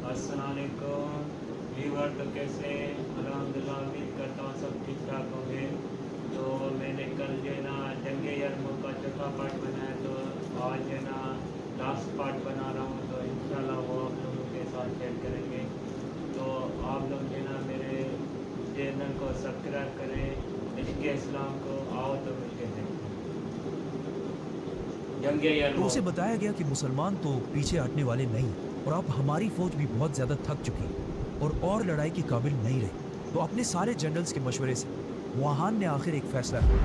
अस्सलाम वालेकुम व्यूअर। तो कैसे अल्हम्दुलिल्लाह, उम्मीद करता हूँ सब ठीक ठाक होंगे। तो मैंने कल जो है ना जंग यरमुक का चौथा पार्ट बनाया, तो आज जो है ना लास्ट पार्ट बना रहा हूँ, तो इंशाल्लाह वो आप लोगों के साथ शेयर करेंगे। तो आप लोग जो है ना मेरे चैनल को सब्सक्राइब करें, इश्क़ इस्लाम को आओ तो मिलके हैं। जंग तो उसे यरमुक। बताया गया कि मुसलमान तो पीछे हटने वाले नहीं, और अब हमारी फौज भी बहुत ज्यादा थक चुकी है और लड़ाई के काबिल नहीं रही। तो अपने सारे जनरल्स के मशवरे से वहान ने आखिर एक फैसला किया।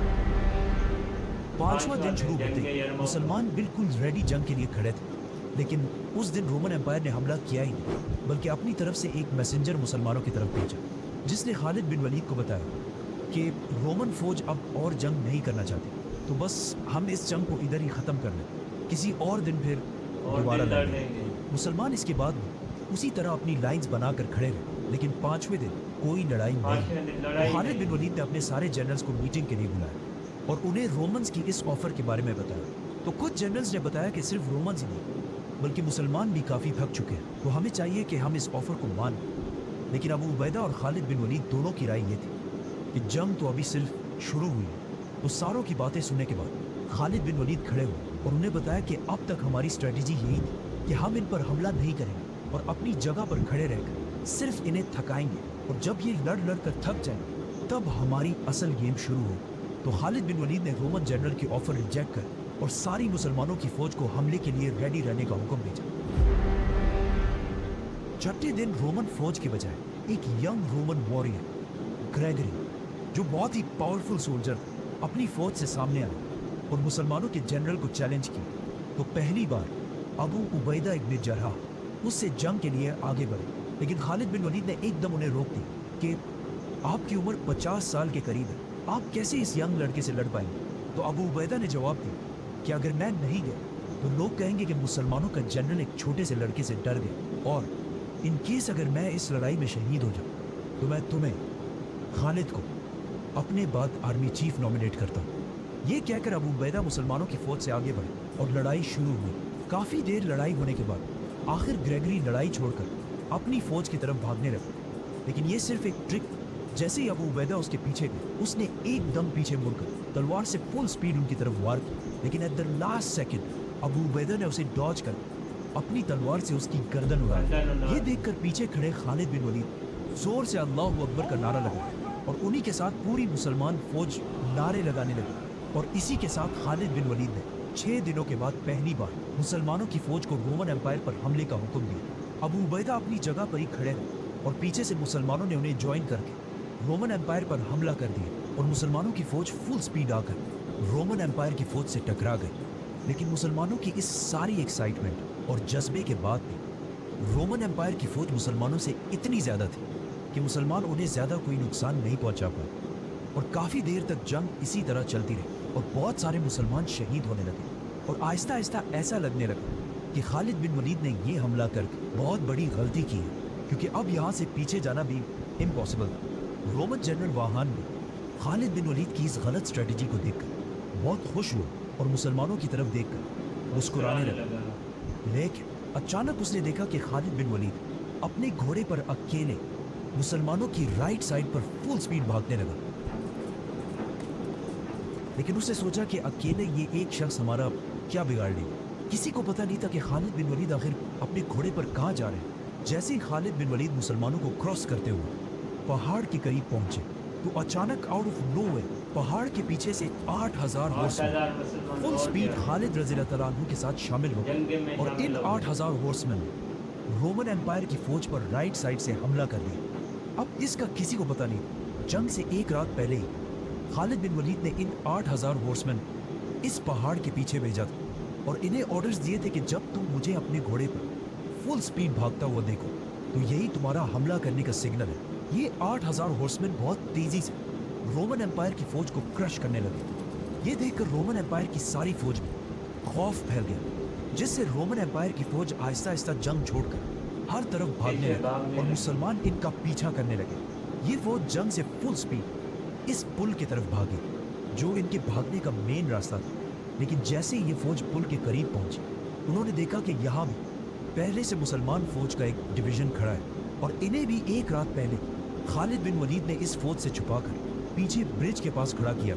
पांचवा दिन शुरू होते ही मुसलमान बिल्कुल रेडी जंग के लिए खड़े थे, लेकिन उस दिन रोमन एम्पायर ने हमला किया ही नहीं, बल्कि अपनी तरफ से एक मैसेंजर मुसलमानों की तरफ भेजा, जिसने खालिद बिन वलीद को बताया कि रोमन फौज अब और जंग नहीं करना चाहती, तो बस हम इस जंग को इधर ही खत्म कर लें, किसी और दिन फिर दोबारा लड़ेंगे। मुसलमान इसके बाद उसी तरह अपनी लाइंस बनाकर खड़े रहे, लेकिन पांचवें दिन कोई लड़ाई नहीं। खालिद बिन वलीद ने अपने सारे जनरल्स को मीटिंग के लिए बुलाया और उन्हें रोमन्स की इस ऑफर के बारे में बताया। तो कुछ जनरल्स ने बताया कि सिर्फ रोमन्स ही नहीं, बल्कि मुसलमान भी काफी थक चुके हैं, तो हमें चाहिए कि हम इस ऑफर को मान लें। लेकिन अबू उबैदा और खालिद बिन वलीद दोनों की राय ये थी कि जंग तो अभी सिर्फ शुरू हुई है। तो सारों की बातें सुनने के बाद खालिद बिन वलीद खड़े हुए और उन्हें बताया कि अब तक हमारी स्ट्रेटेजी यही थी कि हम इन पर हमला नहीं करेंगे और अपनी जगह पर खड़े रहकर सिर्फ इन्हें थकाएंगे, और जब ये लड़ लड़ कर थक जाएंगे तब हमारी असल गेम शुरू होगी। तो खालिद बिन वलीद ने रोमन जनरल की ऑफर रिजेक्ट कर और सारी मुसलमानों की फौज को हमले के लिए रेडी रहने का हुक्म भेजा। छठे दिन रोमन फौज के बजाय एक यंग रोमन वॉरियर ग्रेगरी, जो बहुत ही पावरफुल सोल्जर था, अपनी फौज से सामने आया और मुसलमानों के जनरल को चैलेंज किया। तो पहली बार अबू उबैदा इब्न जर्राह उससे जंग के लिए आगे बढ़े, लेकिन खालिद बिन वलीद ने एकदम उन्हें रोक दिया कि आपकी उम्र 50 साल के करीब है, आप कैसे इस यंग लड़के से लड़ पाएंगे। तो अबू उबैदा ने जवाब दिया कि अगर मैं नहीं गया तो लोग कहेंगे कि मुसलमानों का जनरल एक छोटे से लड़के से डर गया, और इन केस अगर मैं इस लड़ाई में शहीद हो जाऊं तो मैं तुम्हें खालिद को अपने बाद आर्मी चीफ नॉमिनेट करता हूँ। ये कहकर अबू उबैदा मुसलमानों की फौज से आगे बढ़े और लड़ाई शुरू हुई। काफी देर लड़ाई होने के बाद आखिर ग्रेगरी लड़ाई छोड़कर अपनी फौज की तरफ भागने लगा, लेकिन ये सिर्फ एक ट्रिक। जैसे ही अबू उबैदा उसके पीछे गए, उसने एकदम पीछे मुड़कर तलवार से फुल स्पीड उनकी तरफ वार की, लेकिन at the last second Abu Ubaida ने उसे डॉज कर अपनी तलवार से उसकी गर्दन उड़ाई। ये देखकर पीछे खड़े खालिद बिन वलीद जोर से अल्लाहु अकबर का नारा लगा और उन्हीं के साथ पूरी मुसलमान फौज नारे लगाने लगी, और इसी के साथ खालिद बिन वलीद ने 6 दिनों के बाद पहली बार मुसलमानों की फौज को रोमन एम्पायर पर हमले का हुक्म दिया। अबू उबैदा अपनी जगह पर ही खड़े रहे और पीछे से मुसलमानों ने उन्हें ज्वाइन करके रोमन एम्पायर पर हमला कर दिया, और मुसलमानों की फौज फुल स्पीड आकर रोमन एम्पायर की फौज से टकरा गई। लेकिन मुसलमानों की इस सारी एक्साइटमेंट और जज्बे के बाद भी रोमन एम्पायर की फौज मुसलमानों से इतनी ज्यादा थी कि मुसलमान उन्हें ज्यादा कोई नुकसान नहीं पहुंचा पाए, और काफी देर तक जंग इसी तरह चलती रही और बहुत सारे मुसलमान शहीद होने लगे। और आहिस्ता आहिस्ता ऐसा लगने लगा कि खालिद बिन वलीद ने यह हमला करके बहुत बड़ी गलती की है, क्योंकि अब यहाँ से पीछे जाना भी इम्पॉसिबल था। रोमन जनरल वाहान ने खालिद बिन वलीद की इस गलत स्ट्रेटेजी को देखकर बहुत खुश हुआ और मुसलमानों की तरफ देखकर मुस्कुराने लगा। लेकिन अचानक उसने देखा कि खालिद बिन वलीद अपने घोड़े पर अकेले मुसलमानों की राइट साइड पर फुल स्पीड भागने लगा। लेकिन उसने सोचा कि अकेले ये एक शख्स हमारा क्या बिगाड़ लेगा। किसी को पता नहीं था कि खालिद बिन वलीद आखिर अपने घोड़े पर कहाँ जा रहे हैं। जैसे ही खालिद बिन वलीद मुसलमानों को क्रॉस करते हुए पहाड़ के करीब पहुंचे, तो अचानक आउट ऑफ नोवेयर पहाड़ के पीछे से 8000 हॉर्समैन फुल स्पीड खालिद रज़ियल्लाहु तआला अन्हु के साथ शामिल हो गए, और इन 8000 हॉर्समैन ने रोमन एम्पायर की फौज पर राइट साइड से हमला कर दिया। अब इसका किसी को पता नहीं, जंग से एक रात पहले ही खालिद बिन वलीद ने इन 8000 हॉर्समैन इस पहाड़ के पीछे भेजा था, और इन्हें ऑर्डर्स दिए थे कि जब तुम मुझे अपने घोड़े पर फुल स्पीड भागता हुआ देखो तो यही तुम्हारा हमला करने का सिग्नल है। ये 8000 हॉर्समैन बहुत तेजी से रोमन एम्पायर की फौज को क्रश करने लगे। ये देखकर रोमन एम्पायर की सारी फौज में खौफ फैल गया, जिससे रोमन एम्पायर की फौज आहिस्ता आहिस्ता जंग छोड़कर हर तरफ भागने लगे और मुसलमान इनका पीछा करने लगे। ये फौज जंग से फुल स्पीड इस पुल की तरफ भागी, जो इनके भागने का मेन रास्ता था। लेकिन जैसे ही ये फौज पुल के करीब पहुंची, उन्होंने देखा कि यहाँ भी पहले से मुसलमान फौज का एक डिवीजन खड़ा है और इन्हें भी एक रात पहले खालिद बिन वलीद ने इस फौज से छुपाकर पीछे ब्रिज के पास खड़ा किया।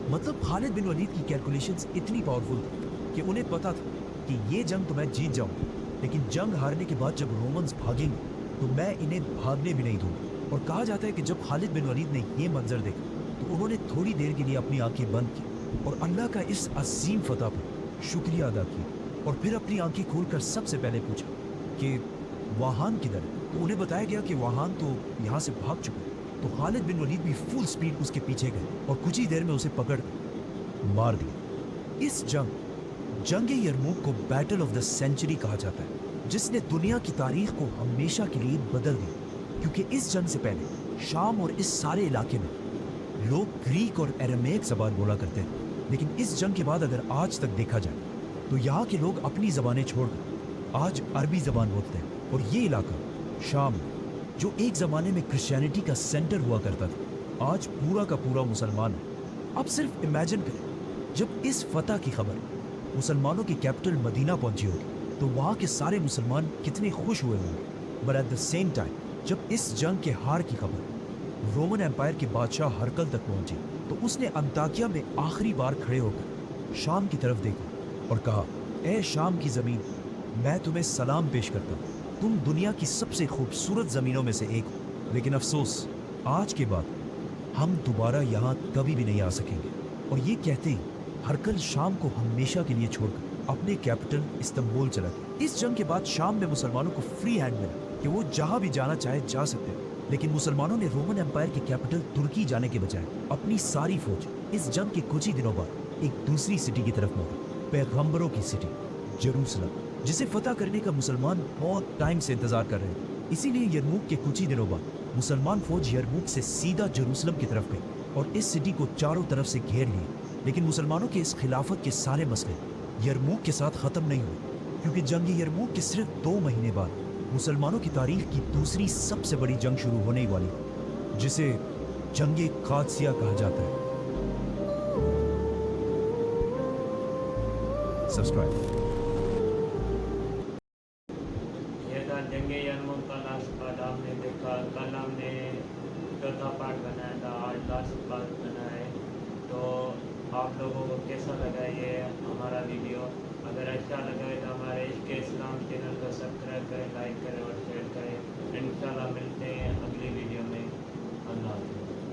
मतलब खालिद बिन वलीद की कैलकुलेशंस इतनी पावरफुल थी कि उन्हें पता था कि ये जंग तो मैं जीत जाऊंगा, लेकिन जंग हारने के बाद जब रोमन्स भागेंगे तो मैं इन्हें भागने भी नहीं दूंगा। और कहा जाता है कि जब खालिद बिन वलीद ने ये मंजर देखा तो उन्होंने थोड़ी देर के लिए अपनी आंखें बंद की और अल्लाह का इस अजीम फतह पर शुक्रिया अदा किया और फिर अपनी आंखें खोलकर सबसे पहले पूछा कि वाहान किधर है। तो उन्हें बताया गया कि वाहान तो यहाँ से भाग चुका है। तो खालिद बिन वलीद भी फुल स्पीड उसके पीछे गए और कुछ ही देर में उसे पकड़ मार दिया। इस जंग यरमूक को बैटल ऑफ द सेंचुरी कहा जाता है, जिसने दुनिया की तारीख को हमेशा के लिए बदल दिया। क्योंकि इस जंग से पहले शाम और इस सारे इलाके में लोग ग्रीक और एरामेक ज़बान बोला करते थे, लेकिन इस जंग के बाद अगर आज तक देखा जाए तो यहाँ के लोग अपनी ज़बानें छोड़कर आज अरबी ज़बान बोलते हैं। और ये इलाका शाम, जो एक ज़माने में क्रिश्चियनिटी का सेंटर हुआ करता था, आज पूरा का पूरा मुसलमान है। अब सिर्फ इमेजिन करें, जब इस फतह की खबर मुसलमानों की कैपिटल मदीना पहुंची होगी तो वहाँ के सारे मुसलमान कितने खुश हुए होंगे। But at the same time जब इस जंग के हार की खबर रोमन एम्पायर के बादशाह हरकल तक पहुंची तो उसने अंताकिया में आखिरी बार खड़े होकर शाम की तरफ देखा और कहा, ए शाम की ज़मीन, मैं तुम्हें सलाम पेश करता हूँ। तुम दुनिया की सबसे खूबसूरत ज़मीनों में से एक हो, लेकिन अफसोस आज के बाद हम दोबारा यहाँ कभी भी नहीं आ सकेंगे। और ये कहते ही हरकल शाम को हमेशा के लिए छोड़कर अपने कैपिटल इस्तांबुल चला गया। इस जंग के बाद शाम में मुसलमानों को फ्री हैंड मिला कि वो जहाँ भी जाना चाहे जा सकते हैं। लेकिन मुसलमानों ने रोमन एम्पायर की कैपिटल तुर्की जाने के बजाय अपनी सारी फौज इस जंग के कुछ ही दिनों बाद एक दूसरी सिटी की तरफ मोड़ी, पैगंबरों की सिटी जेरूसलम, जिसे फतह करने का मुसलमान बहुत टाइम से इंतजार कर रहे थे। इसीलिए यरमूक के कुछ ही दिनों बाद मुसलमान फौज यरमूक से सीधा जेरूसलम की तरफ गई और इस सिटी को चारों तरफ से घेर लिया। लेकिन मुसलमानों के इस खिलाफत के सारे मसले यरमूक के साथ ख़त्म नहीं हुए, क्योंकि जंग यरमूक के सिर्फ 2 महीने बाद मुसलमानों की तारीख की दूसरी सबसे बड़ी जंग शुरू होने वाली, जिसे जंग कादसिया कहा जाता है। सब्सक्राइब। ये था जंग यरमूक का लास्ट पार्ट आपने देखा। कल हमने चौथा पार्ट बनाया था, आज लास्ट पार्ट बनाया है। तो आप लोगों को कैसा लगा ये हमारा वीडियो? अगर अच्छा लगा है तो हमारे इसके इस्लाम चैनल को सब्सक्राइब करें, लाइक करें और शेयर करें। इंशाल्लाह मिलते हैं अगली वीडियो में। अल्लाह हाफ़िज़।